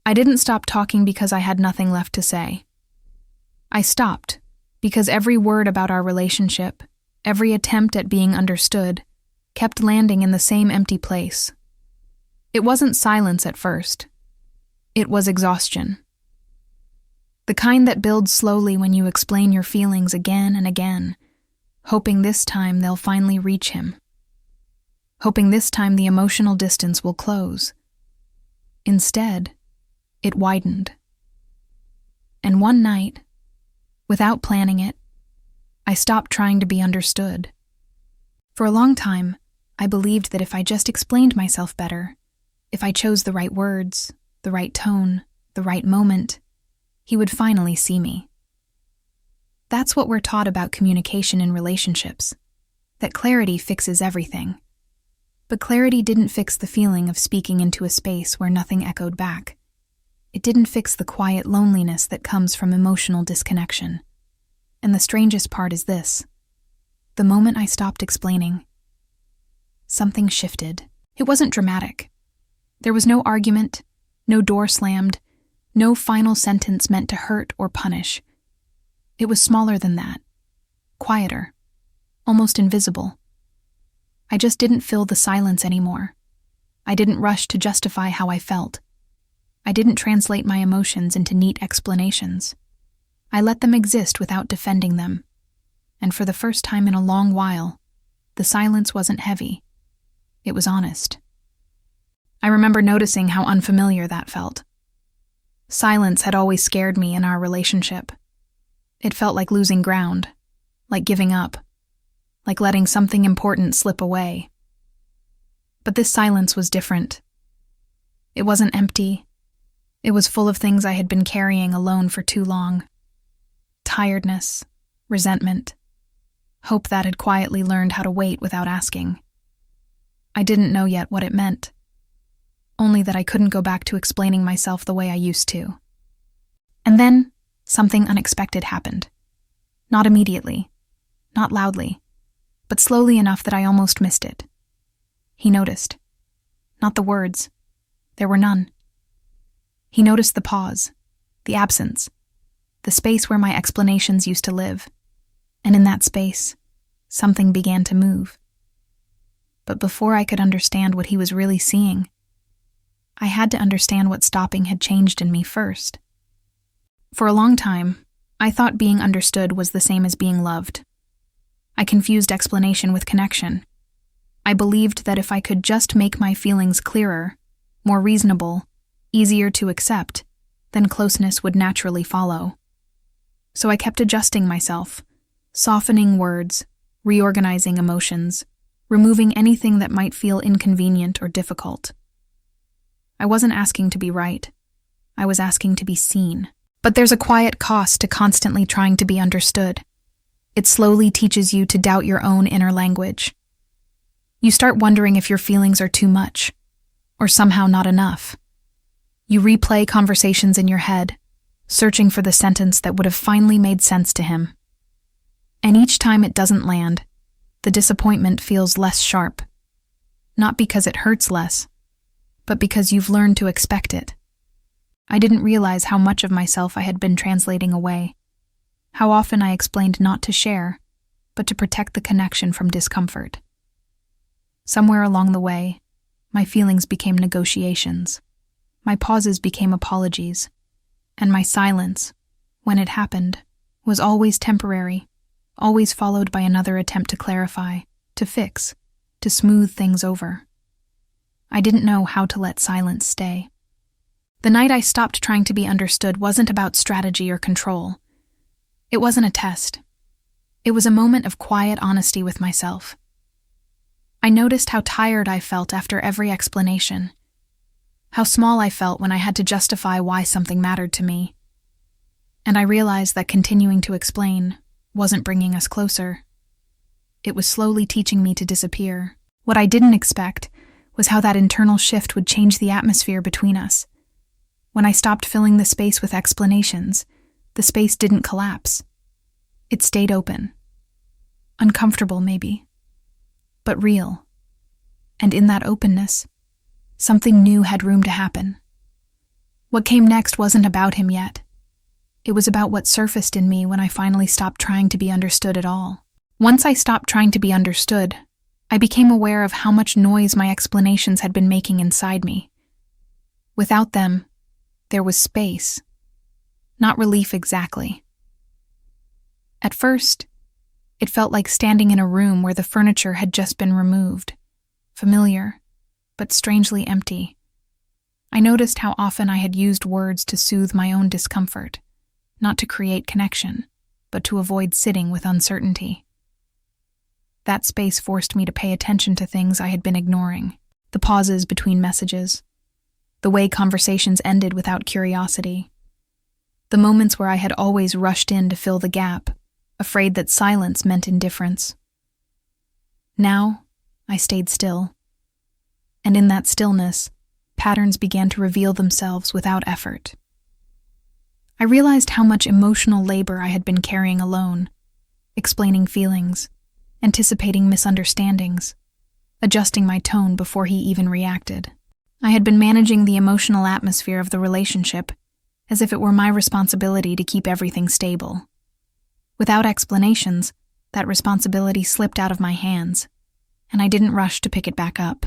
I didn't stop talking because I had nothing left to say. I stopped because every word about our relationship, every attempt at being understood, kept landing in the same empty place. It wasn't silence at first. It was exhaustion. The kind that builds slowly when you explain your feelings again and again, hoping this time they'll finally reach him. Hoping this time the emotional distance will close. Instead, it widened. And one night, without planning it, I stopped trying to be understood. For a long time, I believed that if I just explained myself better, if I chose the right words, the right tone, the right moment, he would finally see me. That's what we're taught about communication in relationships, that clarity fixes everything. But clarity didn't fix the feeling of speaking into a space where nothing echoed back. It didn't fix the quiet loneliness that comes from emotional disconnection. And the strangest part is this. The moment I stopped explaining, something shifted. It wasn't dramatic. There was no argument, no door slammed, no final sentence meant to hurt or punish. It was smaller than that, quieter, almost invisible. I just didn't fill the silence anymore. I didn't rush to justify how I felt. I didn't translate my emotions into neat explanations. I let them exist without defending them. And for the first time in a long while, the silence wasn't heavy. It was honest. I remember noticing how unfamiliar that felt. Silence had always scared me in our relationship. It felt like losing ground, like giving up, like letting something important slip away. But this silence was different. It wasn't empty. It was full of things I had been carrying alone for too long. Tiredness, resentment, hope that had quietly learned how to wait without asking. I didn't know yet what it meant, only that I couldn't go back to explaining myself the way I used to. And then, something unexpected happened. Not immediately, not loudly, but slowly enough that I almost missed it. He noticed. Not the words. There were none. He noticed the pause, the absence, the space where my explanations used to live. And in that space, something began to move. But before I could understand what he was really seeing, I had to understand what stopping had changed in me first. For a long time, I thought being understood was the same as being loved. I confused explanation with connection. I believed that if I could just make my feelings clearer, more reasonable, easier to accept, then closeness would naturally follow. So I kept adjusting myself, softening words, reorganizing emotions, removing anything that might feel inconvenient or difficult. I wasn't asking to be right. I was asking to be seen. But there's a quiet cost to constantly trying to be understood. It slowly teaches you to doubt your own inner language. You start wondering if your feelings are too much, or somehow not enough. You replay conversations in your head, searching for the sentence that would have finally made sense to him. And each time it doesn't land, the disappointment feels less sharp. Not because it hurts less, but because you've learned to expect it. I didn't realize how much of myself I had been translating away, how often I explained not to share, but to protect the connection from discomfort. Somewhere along the way, my feelings became negotiations, my pauses became apologies, and my silence, when it happened, was always temporary, always followed by another attempt to clarify, to fix, to smooth things over. I didn't know how to let silence stay. The night I stopped trying to be understood wasn't about strategy or control. It wasn't a test. It was a moment of quiet honesty with myself. I noticed how tired I felt after every explanation, how small I felt when I had to justify why something mattered to me. And I realized that continuing to explain wasn't bringing us closer. It was slowly teaching me to disappear. What I didn't expect was how that internal shift would change the atmosphere between us. When I stopped filling the space with explanations, the space didn't collapse. It stayed open. Uncomfortable, maybe, but real. And in that openness, something new had room to happen. What came next wasn't about him yet. It was about what surfaced in me when I finally stopped trying to be understood at all. Once I stopped trying to be understood, I became aware of how much noise my explanations had been making inside me. Without them, there was space. Not relief exactly. At first, it felt like standing in a room where the furniture had just been removed. Familiar, but strangely empty. I noticed how often I had used words to soothe my own discomfort, not to create connection, but to avoid sitting with uncertainty. That space forced me to pay attention to things I had been ignoring, the pauses between messages, the way conversations ended without curiosity, the moments where I had always rushed in to fill the gap, afraid that silence meant indifference. Now, I stayed still, and in that stillness, patterns began to reveal themselves without effort. I realized how much emotional labor I had been carrying alone, explaining feelings, anticipating misunderstandings, adjusting my tone before he even reacted. I had been managing the emotional atmosphere of the relationship as if it were my responsibility to keep everything stable. Without explanations, that responsibility slipped out of my hands, and I didn't rush to pick it back up.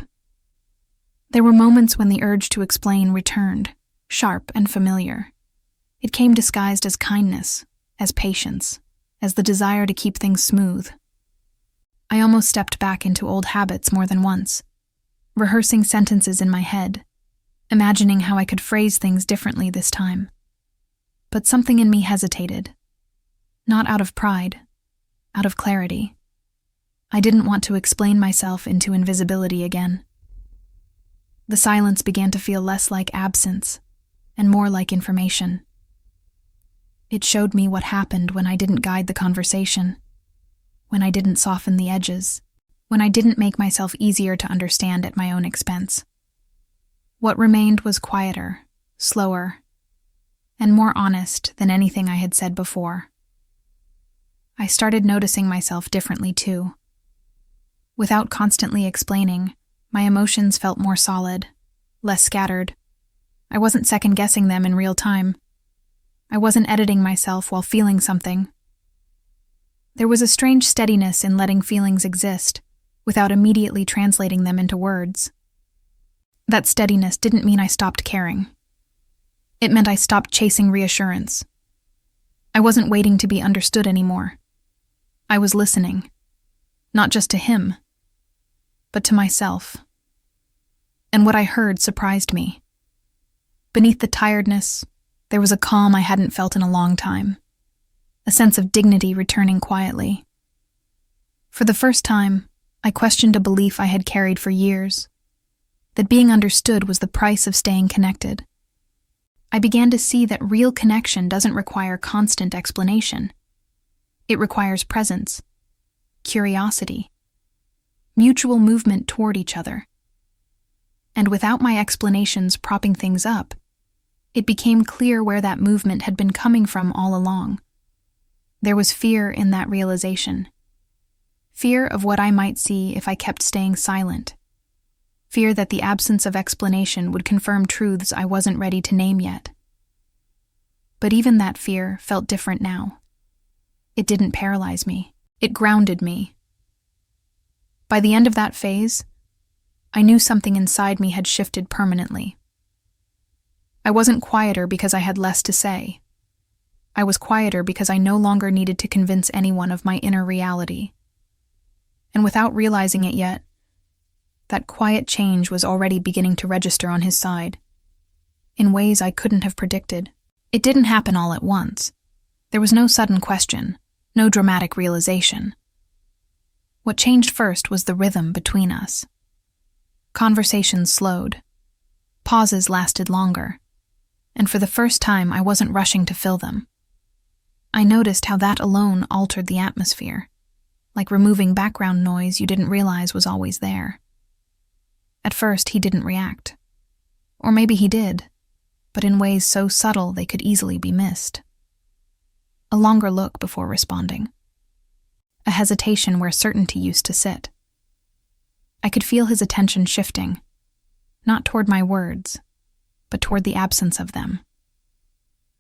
There were moments when the urge to explain returned, sharp and familiar. It came disguised as kindness, as patience, as the desire to keep things smooth. I almost stepped back into old habits more than once, rehearsing sentences in my head, imagining how I could phrase things differently this time. But something in me hesitated. Not out of pride, out of clarity. I didn't want to explain myself into invisibility again. The silence began to feel less like absence and more like information. It showed me what happened when I didn't guide the conversation, when I didn't soften the edges, when I didn't make myself easier to understand at my own expense. What remained was quieter, slower, and more honest than anything I had said before. I started noticing myself differently too. Without constantly explaining, my emotions felt more solid, less scattered. I wasn't second-guessing them in real time. I wasn't editing myself while feeling something. There was a strange steadiness in letting feelings exist, without immediately translating them into words. That steadiness didn't mean I stopped caring. It meant I stopped chasing reassurance. I wasn't waiting to be understood anymore. I was listening, not just to him, but to myself. And what I heard surprised me. Beneath the tiredness, there was a calm I hadn't felt in a long time, a sense of dignity returning quietly. For the first time, I questioned a belief I had carried for years, that being understood was the price of staying connected. I began to see that real connection doesn't require constant explanation. It requires presence, curiosity, mutual movement toward each other. And without my explanations propping things up, it became clear where that movement had been coming from all along. There was fear in that realization. Fear of what I might see if I kept staying silent. Fear that the absence of explanation would confirm truths I wasn't ready to name yet. But even that fear felt different now. It didn't paralyze me. It grounded me. By the end of that phase, I knew something inside me had shifted permanently. I wasn't quieter because I had less to say. I was quieter because I no longer needed to convince anyone of my inner reality. And without realizing it yet, that quiet change was already beginning to register on his side, in ways I couldn't have predicted. It didn't happen all at once. There was no sudden question, no dramatic realization. What changed first was the rhythm between us. Conversations slowed. Pauses lasted longer. And for the first time, I wasn't rushing to fill them. I noticed how that alone altered the atmosphere, like removing background noise you didn't realize was always there. At first, he didn't react. Or maybe he did, but in ways so subtle they could easily be missed. A longer look before responding. A hesitation where certainty used to sit. I could feel his attention shifting, not toward my words, but toward the absence of them.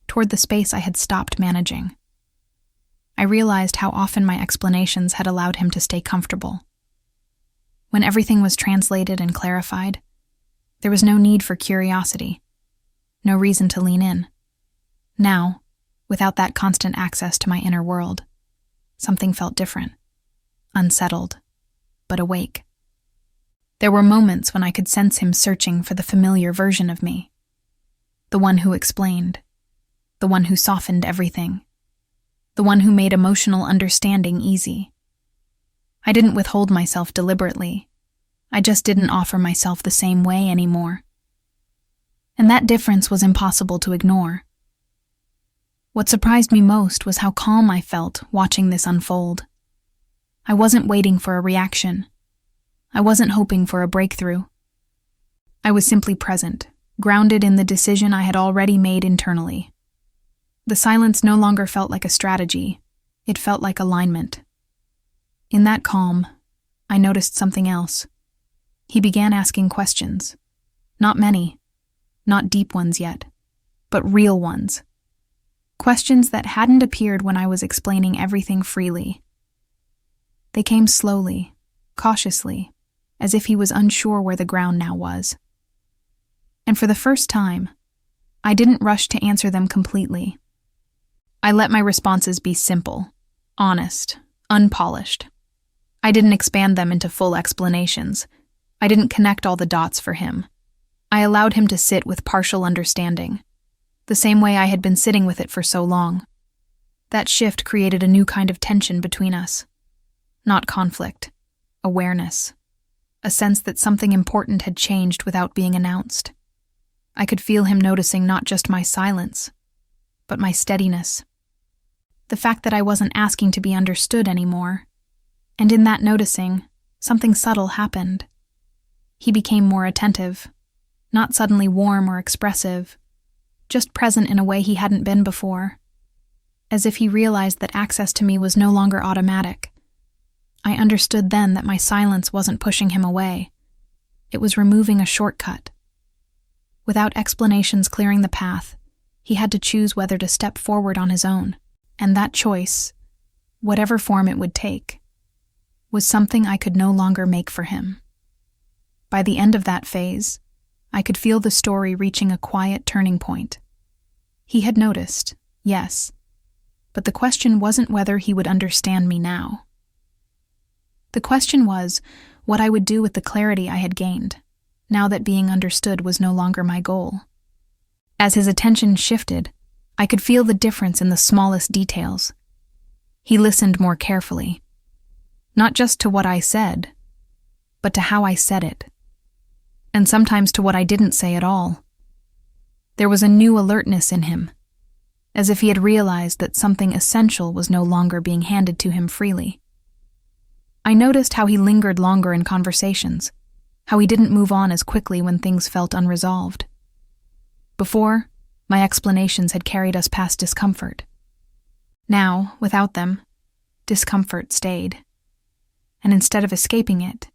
Toward the space I had stopped managing. I realized how often my explanations had allowed him to stay comfortable. When everything was translated and clarified, there was no need for curiosity, no reason to lean in. Now, without that constant access to my inner world, something felt different, unsettled, but awake. There were moments when I could sense him searching for the familiar version of me, the one who explained, the one who softened everything, the one who made emotional understanding easy. I didn't withhold myself deliberately. I just didn't offer myself the same way anymore. And that difference was impossible to ignore. What surprised me most was how calm I felt watching this unfold. I wasn't waiting for a reaction. I wasn't hoping for a breakthrough. I was simply present, grounded in the decision I had already made internally. The silence no longer felt like a strategy. It felt like alignment. In that calm, I noticed something else. He began asking questions. Not many, not deep ones yet, but real ones. Questions that hadn't appeared when I was explaining everything freely. They came slowly, cautiously, as if he was unsure where the ground now was. And for the first time, I didn't rush to answer them completely. I let my responses be simple, honest, unpolished. I didn't expand them into full explanations. I didn't connect all the dots for him. I allowed him to sit with partial understanding, the same way I had been sitting with it for so long. That shift created a new kind of tension between us. Not conflict, awareness. A sense that something important had changed without being announced. I could feel him noticing not just my silence, but my steadiness. The fact that I wasn't asking to be understood anymore. And in that noticing, something subtle happened. He became more attentive, not suddenly warm or expressive, just present in a way he hadn't been before, as if he realized that access to me was no longer automatic. I understood then that my silence wasn't pushing him away. It was removing a shortcut. Without explanations clearing the path, he had to choose whether to step forward on his own, and that choice, whatever form it would take, was something I could no longer make for him. By the end of that phase, I could feel the story reaching a quiet turning point. He had noticed, yes, but the question wasn't whether he would understand me now. The question was what I would do with the clarity I had gained, now that being understood was no longer my goal. As his attention shifted, I could feel the difference in the smallest details. He listened more carefully, not just to what I said, but to how I said it, and sometimes to what I didn't say at all. There was a new alertness in him, as if he had realized that something essential was no longer being handed to him freely. I noticed how he lingered longer in conversations, how he didn't move on as quickly when things felt unresolved. Before, my explanations had carried us past discomfort. Now, without them, discomfort stayed. And instead of escaping it,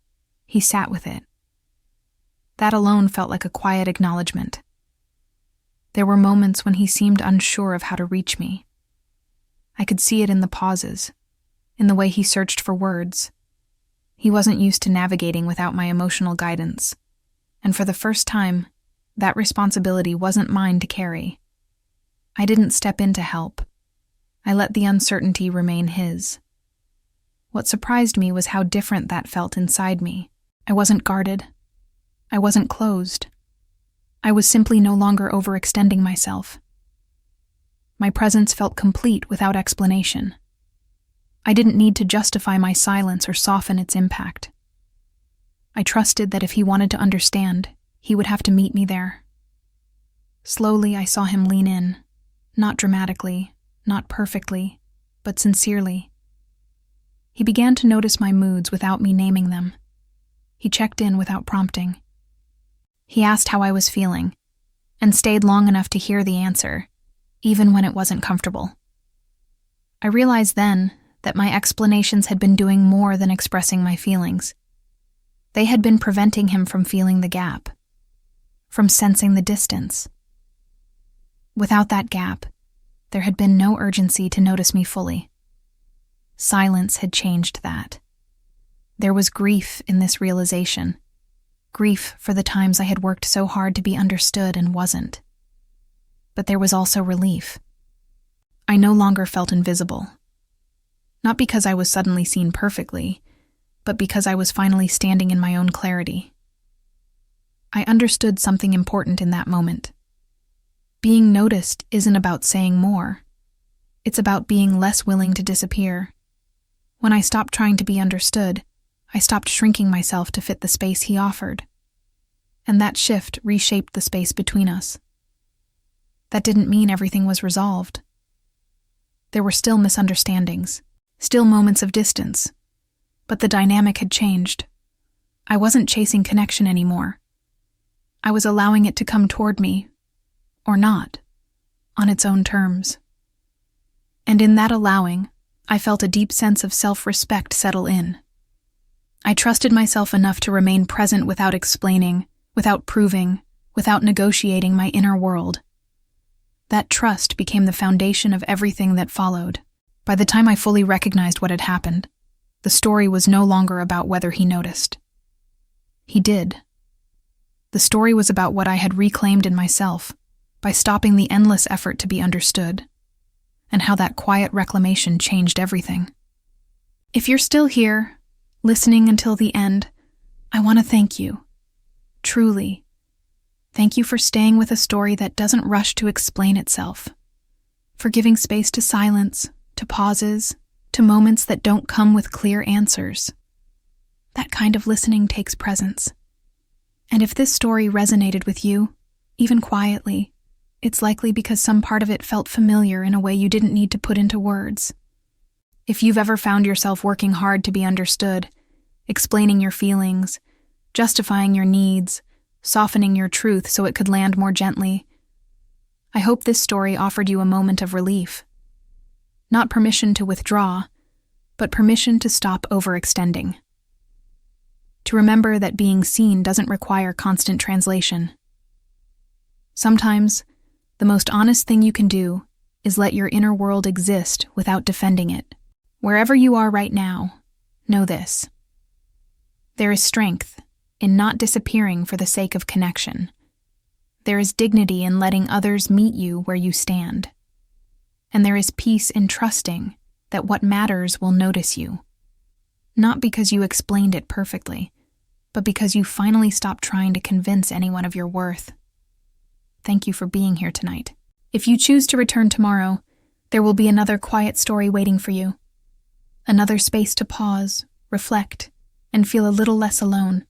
he sat with it. That alone felt like a quiet acknowledgement. There were moments when he seemed unsure of how to reach me. I could see it in the pauses, in the way he searched for words. He wasn't used to navigating without my emotional guidance, and for the first time, that responsibility wasn't mine to carry. I didn't step in to help. I let the uncertainty remain his. What surprised me was how different that felt inside me. I wasn't guarded. I wasn't closed. I was simply no longer overextending myself. My presence felt complete without explanation. I didn't need to justify my silence or soften its impact. I trusted that if he wanted to understand, he would have to meet me there. Slowly, I saw him lean in, not dramatically, not perfectly, but sincerely. He began to notice my moods without me naming them. He checked in without prompting. He asked how I was feeling, and stayed long enough to hear the answer, even when it wasn't comfortable. I realized then that my explanations had been doing more than expressing my feelings. They had been preventing him from feeling the gap, from sensing the distance. Without that gap, there had been no urgency to notice me fully. Silence had changed that. There was grief in this realization. Grief for the times I had worked so hard to be understood and wasn't. But there was also relief. I no longer felt invisible. Not because I was suddenly seen perfectly, but because I was finally standing in my own clarity. I understood something important in that moment. Being noticed isn't about saying more. It's about being less willing to disappear. When I stopped trying to be understood, I stopped shrinking myself to fit the space he offered. And that shift reshaped the space between us. That didn't mean everything was resolved. There were still misunderstandings, still moments of distance, but the dynamic had changed. I wasn't chasing connection anymore. I was allowing it to come toward me, or not, on its own terms. And in that allowing, I felt a deep sense of self-respect settle in. I trusted myself enough to remain present without explaining, without proving, without negotiating my inner world. That trust became the foundation of everything that followed. By the time I fully recognized what had happened, the story was no longer about whether he noticed. He did. The story was about what I had reclaimed in myself by stopping the endless effort to be understood, and how that quiet reclamation changed everything. If you're still here, listening until the end, I want to thank you. Truly. Thank you for staying with a story that doesn't rush to explain itself, for giving space to silence, to pauses, to moments that don't come with clear answers. That kind of listening takes presence. And if this story resonated with you, even quietly, it's likely because some part of it felt familiar in a way you didn't need to put into words. If you've ever found yourself working hard to be understood, explaining your feelings, justifying your needs, softening your truth so it could land more gently, I hope this story offered you a moment of relief. Not permission to withdraw, but permission to stop overextending. To remember that being seen doesn't require constant translation. Sometimes, the most honest thing you can do is let your inner world exist without defending it. Wherever you are right now, know this. There is strength in not disappearing for the sake of connection. There is dignity in letting others meet you where you stand. And there is peace in trusting that what matters will notice you. Not because you explained it perfectly, but because you finally stopped trying to convince anyone of your worth. Thank you for being here tonight. If you choose to return tomorrow, there will be another quiet story waiting for you. Another space to pause, reflect, and feel a little less alone.